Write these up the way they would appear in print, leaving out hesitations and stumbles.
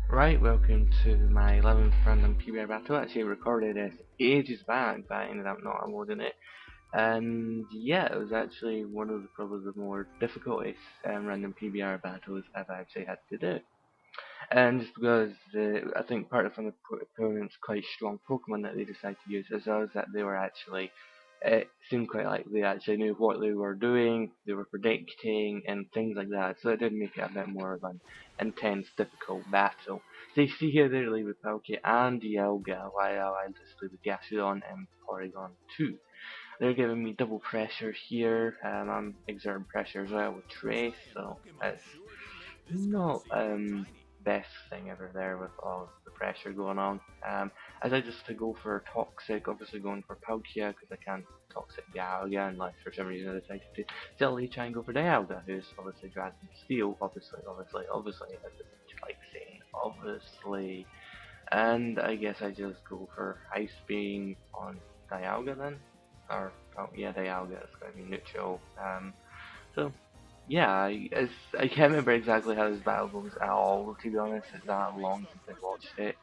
Right, welcome to my 11th random PBR Battle. I actually recorded this ages back, but I ended up not uploading it. And yeah, it was actually one of probably the more difficult random PBR battles I've actually had to do. And just because I think part of from the opponent's quite strong Pokemon that they decided to use, as well as that they were actually, it seemed quite like they actually knew what they were doing, they were predicting, and things like that. So it did make it a bit more of an intense, difficult battle. So you see here they leave with Palkia and Dialga, while I just leave with Gastrodon and Porygon 2. They're giving me double pressure here. I'm exerting pressure as well with Trace, so it's not best thing ever there with all the pressure going on. As I just to go for Toxic, obviously going for Palkia because I can't Toxic Dialga unless for some reason I decided to silly try and go for Dialga, who's obviously Dragon Steel, obviously, I just like saying obviously. And I guess I just go for Ice Beam on Dialga then, or oh yeah, Dialga is going to be neutral. So yeah, I can't remember exactly how this battle goes at all, to be honest. It's that long since I watched it.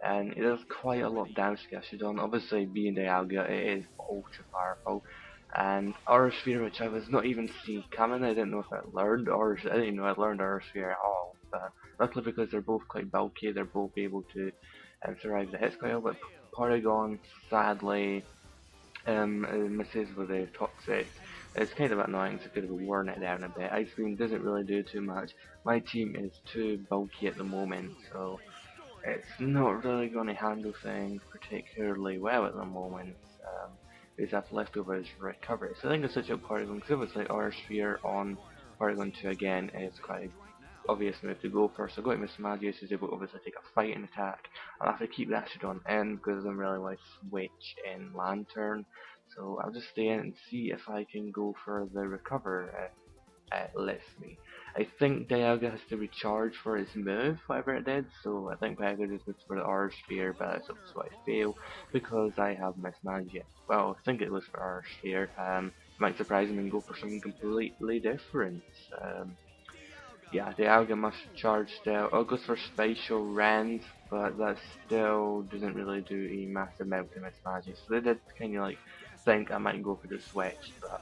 And it does quite a lot of damage to Gastrodon. Obviously, being Dialga, it is ultra powerful. And Aura Sphere, which I was not even seeing coming, I didn't know if I learned Aura, I didn't know I learned Aura Sphere at all. But luckily, because they're both quite bulky, they're both able to survive the hits quite well. But Porygon, sadly, misses with the toxic. It's kind of annoying, so I could have worn it down a bit. Ice Beam doesn't really do too much. My team is too bulky at the moment, so it's not really going to handle things particularly well at the moment. Because that's leftover is recovery. So I think it's such a Porygon, because obviously Aura Sphere on Porygon 2 again is quite obvious move to go for. So going to Miss Magius is able to obviously take a fighting attack. I'll have to keep that shit on in because I'm really like switch in Lantern. So I'll just stay in and see if I can go for the recover it lets me. I think Dialga has to recharge for his move, whatever it did, so I think Dialga just goes for the R Sphere, but that's obviously what I fail because I have Mismanaged. Well, I think it was for R Sphere. Might surprise him and go for something completely different. Um, yeah, the Alga must charge still. It goes for Spatial Rend, but that still doesn't really do a massive amount to Miss Magic. So they did kind of like think I might go for the switch, but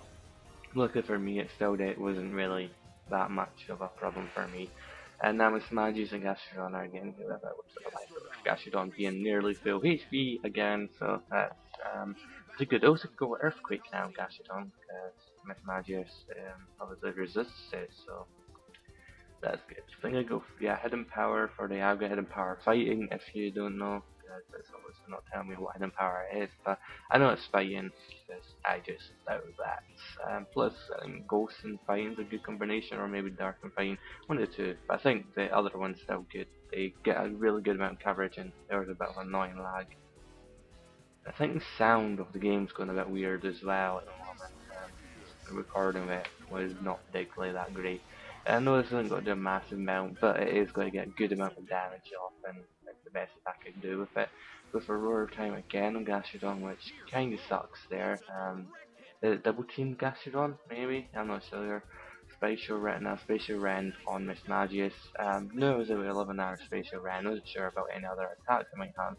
luckily for me, it still did, wasn't really that much of a problem for me. And now Miss Magic and Gastrodon are getting hit with Gastrodon being nearly full HP again, so that's pretty good. Also, go with Earthquake now, Gastrodon, because Miss Magic obviously resists it, so that's good. I think I go for, yeah, hidden power for the Dialga, hidden power fighting, if you don't know. That's obviously not telling me what hidden power is, but I know it's fighting because I just know that. Plus, I think ghost and fighting is a good combination, or maybe dark and fighting, one of the two. But I think the other one's still good. They get a really good amount of coverage, and there's a bit of annoying lag. I think the sound of the game's going a bit weird as well at the moment. The recording of it was not particularly that great. I know this isn't going to do a massive amount, but it is going to get a good amount of damage off, and that's the best I can do with it. Go for Roar Time again on Gastrodon, which kinda sucks there. The double team Gastrodon, maybe? I'm not sure. Spatial Retina, Spatial Rend on Miss Magius. No, it was a 11-hour Spatial Rend. I wasn't sure about any other attacks I might have,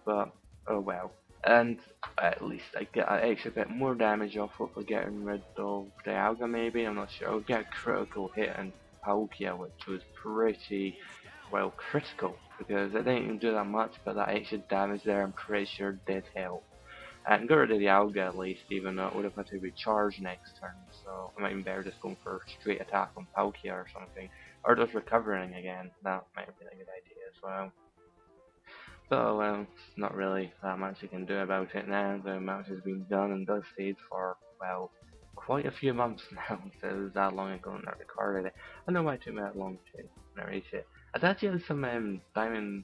but oh well. And at least I get an extra bit more damage off hopefully getting rid of Dialga maybe, I'm not sure. I'll get a critical hit on Palkia, which was pretty well critical because it didn't even do that much, but that extra damage there I'm pretty sure did help. And got rid of the Alga at least, even though it would have had to recharge next turn, so I might even better just going for straight attack on Palkia or something. Or just recovering again, that might have been a good idea as well. But well, not really that much you can do about it now. The match has been done and dusted for, well, quite a few months now, so it was that long ago when I recorded it. I know why it took me that long to narrate it. I'd actually had some diamond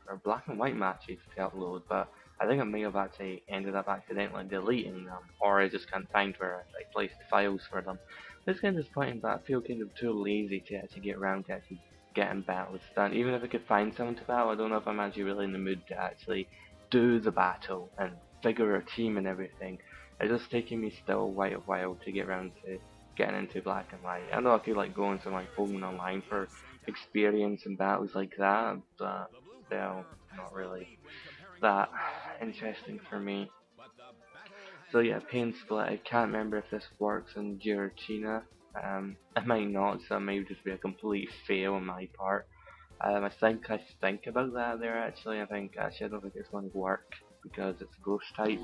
or black and white matches to upload, but I think I may have actually ended up accidentally deleting them, or I just can't find where I placed the files for them. It's kind of disappointing, but I feel kind of too lazy to actually get around to actually getting battles done. Even if I could find someone to battle, I don't know if I'm actually really in the mood to actually do the battle and figure a team and everything. It's just taking me still quite a while to get around to getting into black and white. I know I feel like going to like Pokemon Online for experience in battles like that, but still not really that interesting for me. So yeah, Pain Split, I can't remember if this works in Giratina. It might not, so it might just be a complete fail on my part. I think about that there actually. I don't think it's going to work because it's a ghost type.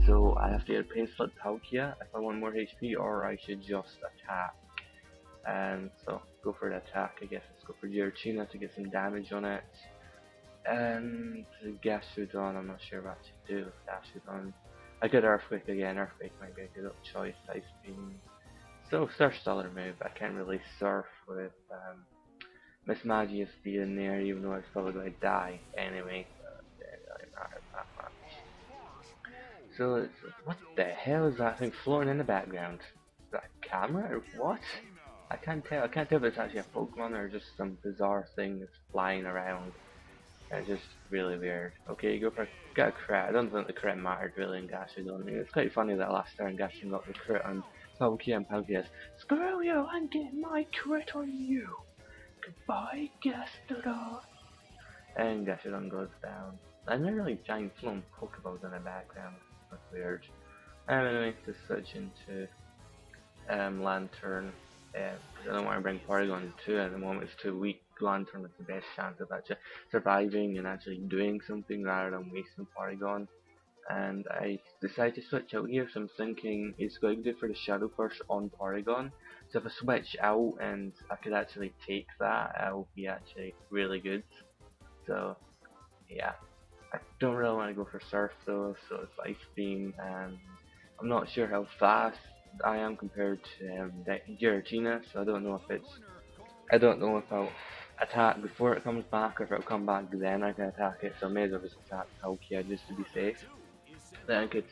So I have to either Pain Split Palkia if I want more HP, or I should just attack. And so go for the attack, I guess. Let's go for Giratina to get some damage on it. And Gasudon, I'm not sure what to do with Gasudon. I could Earthquake again. Earthquake might be a good choice. Ice Beam. So Surf's the other move. I can't really surf with Miss Magius being there, even though it's probably going to die anyway. So it doesn't really matter that much. So it's, what the hell is that thing floating in the background? Is that a camera or what? I can't tell. I can't tell if it's actually a Pokemon or just some bizarre thing that's flying around. It's just really weird. Okay, go for get a crit. I don't think the crit mattered really in Gasudon. It's quite funny that last turn Gasudon got the crit on Palkia, and Palkia's screw you, I'm getting my crit on you. Goodbye, Gasudon. And Gasudon goes down. And they're really giant flown Pokeballs in the background. That's weird. Anyway, just switch into Lantern. I don't want to bring Porygon 2 at the moment, it's too weak. Lantern is the best chance of actually surviving and actually doing something rather than wasting Porygon. And I decided to switch out here, so I'm thinking it's going to do for the Shadow Burst on Porygon. So if I switch out and I could actually take that, that would be actually really good. So yeah, I don't really want to go for Surf though, so it's Ice Beam, and I'm not sure how fast I am compared to Giratina, so I don't know if I'll attack before it comes back, or if it'll come back then I can attack it, so I may as well just attack Palkia just to be safe. Then I could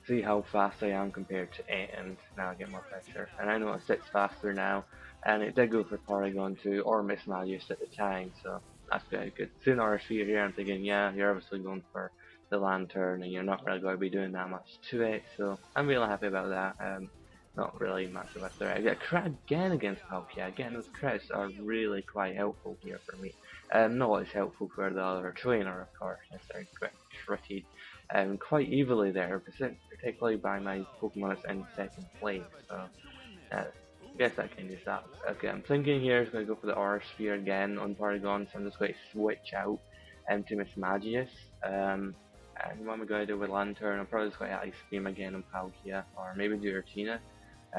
see how fast I am compared to it, and now I get more pressure. And I know it sits faster now, and it did go for Porygon 2 or Miss Magius at the time, so that's very good. Soon RSV here, I'm thinking, yeah, you're obviously going for the Lantern, and you're not really going to be doing that much to it, so I'm really happy about that. Not really much of a threat. I get a crit again against Palkia. Again, those crits are really quite helpful here for me. Not as helpful for the other trainer, of course, as they're critted quite evilly there, particularly by my Pokemon that's in second place. So, I guess that kind of sucks. Okay, I'm thinking here is going to go for the Aura Sphere again on Porygon, so I'm just going to switch out to Miss Magius. And what am I going to do with Lantern? I'm probably just going to Ice Beam again on Palkia, or maybe Giratina.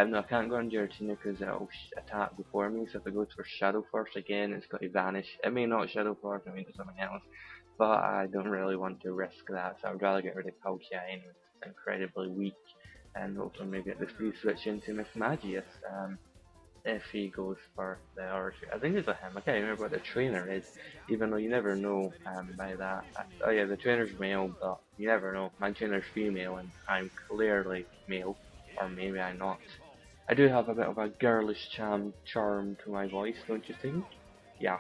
No, I can't go on Giratina because it'll attack before me, so if I go for Shadow Force again, it's going to vanish. It may not Shadow Force, I mean do something else, but I don't really want to risk that, so I'd rather get rid of Palkia anyway. It's incredibly weak, and hopefully maybe get the free switch into Miss Magius. If he goes for the Orchard. I think it's a him. I can't remember what the trainer is, even though you never know by that. Oh yeah, the trainer's male, but you never know. My trainer's female, and I'm clearly male, or maybe I'm not. I do have a bit of a girlish charm to my voice, don't you think? Yeah.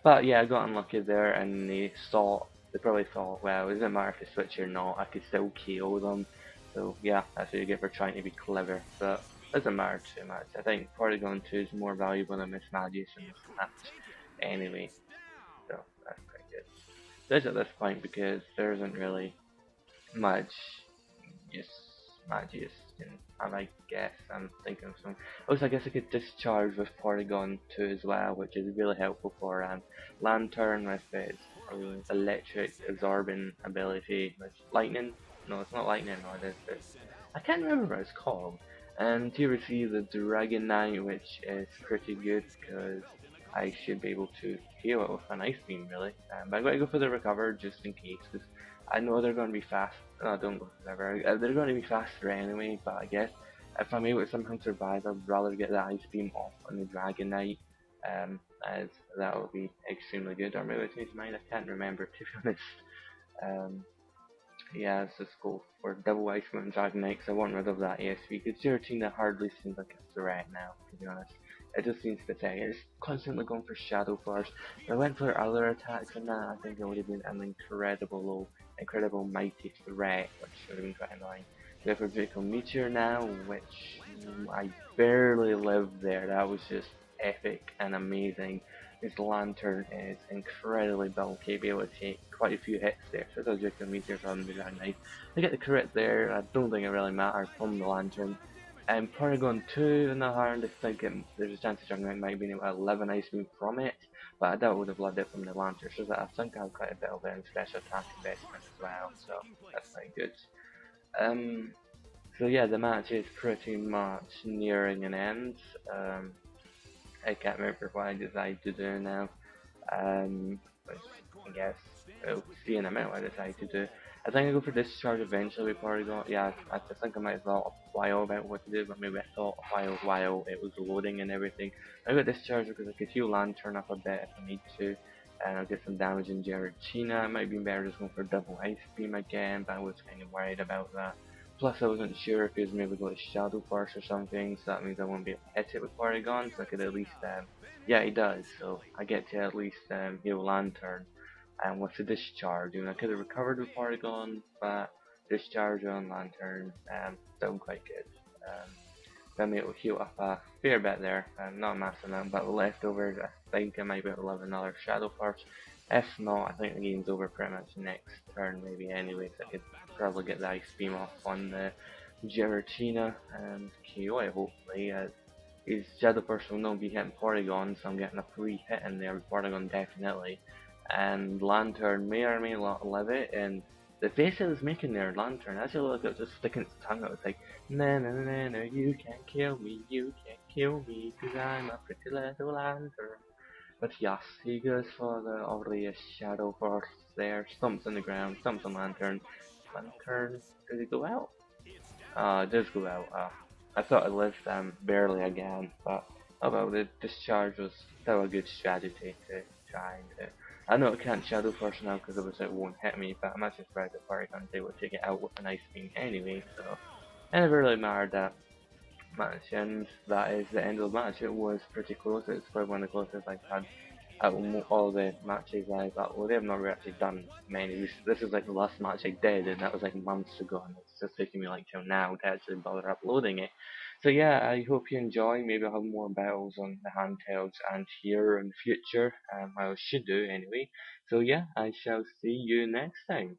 But yeah, I got unlucky there, and they probably thought, well, it doesn't matter if they switch or not, I could still KO them. So yeah, that's what you get for trying to be clever. But doesn't matter too much. I think Porygon 2 is more valuable than Miss Magius in this match anyway. So that's quite good. This at this point because there isn't really much use Magius can have, I guess. I'm thinking of some. Also, I guess I could discharge with Porygon 2 as well, which is really helpful for Lantern with its electric absorbing ability with lightning. No, it's not lightning, no, it is. I can't remember what it's called. And here we see the Dragonite, which is pretty good because I should be able to heal it with an Ice Beam, really. But I'm going to go for the Recover just in case, because I know they're going to be fast. No, don't go for Recover. They're going to be faster anyway, but I guess if I'm able to somehow survive, I'd rather get the Ice Beam off on the Dragonite, as that would be extremely good. Or maybe I changed mine, I can't remember, to be honest. Yeah, let's just go for double Ice Mountain Dragonite because I want rid of that ASV, because Giratina hardly seems like a threat now, to be honest. It just seems pathetic. It's constantly going for Shadow Force. If I went for other attacks than that, I think it would have been an incredible mighty threat, which would have been quite annoying. Go for Draco Meteor now, which I barely lived there. That was just epic and amazing. his lantern is incredibly bulky, be able to take quite a few hits there, so it does make the meteors on the ground nice. I get the crit there, I don't think it really matters from the lantern. And Porygon 2 on the other hand, I think there's a chance Juggernaut might be able to 11 Ice Beam from it, but I doubt it would have loved it from the lantern, so I think I have quite a bit of it special attack investment as well, so that's quite good. Um, so yeah, the match is pretty much nearing an end. I can't remember what I decided to do now. But I guess we'll see in a minute what I decide to do. I think I go for discharge eventually before I go. Yeah, I think I might have thought a while about what to do, but maybe I thought a while it was loading and everything. I got discharge because I could heal Lantern up a bit if I need to, and I'll get some damage in Giratina. It might be better just going for double Ice Beam again, but I was kind of worried about that. Plus, I wasn't sure if he was maybe going to Shadow Force or something, so that means I won't be able to hit it with Porygon, so I could at least, yeah, he does, so I get to at least heal Lantern. And with the discharge, I could have recovered with Porygon, but discharge on Lantern, done quite good. Then it will heal up a fair bit there, not a massive amount, but the leftovers, I think I might be able to have another Shadow Force. If not, I think the game's over pretty much next turn maybe anyway, so I could probably get the Ice Beam off on the Giratina and KO it hopefully. His Shadow Force will not be hitting Porygon, so I'm getting a free hit in there with Porygon definitely. And Lantern may or may not live it, and the face it was making there, Lantern, actually look at just sticking its tongue out, it's like, na na na na na, you can't kill me, you can't kill me, cause I'm a pretty little Lantern. But yes, he goes for the obvious Shadow Force there, stumps on the ground, stumps on Lantern. Lantern, does it go out? It does go out. I thought it lived barely again, but oh well, the discharge was still a good strategy to try and do. I know it can't Shadow Force now because obviously it won't hit me, but I'm actually surprised that Porygon's able to take it out with an Ice Beam anyway, so it never really mattered that match, and that is the end of the match. It was pretty close, it's probably one of the closest I've had out of all the matches I've uploaded. I've not actually done many. This is like the last match I did, and that was like months ago, and it's just taking me like till now to actually bother uploading it. So yeah, I hope you enjoy. Maybe I'll have more battles on the handhelds and here in the future. I should do anyway. So yeah, I shall see you next time.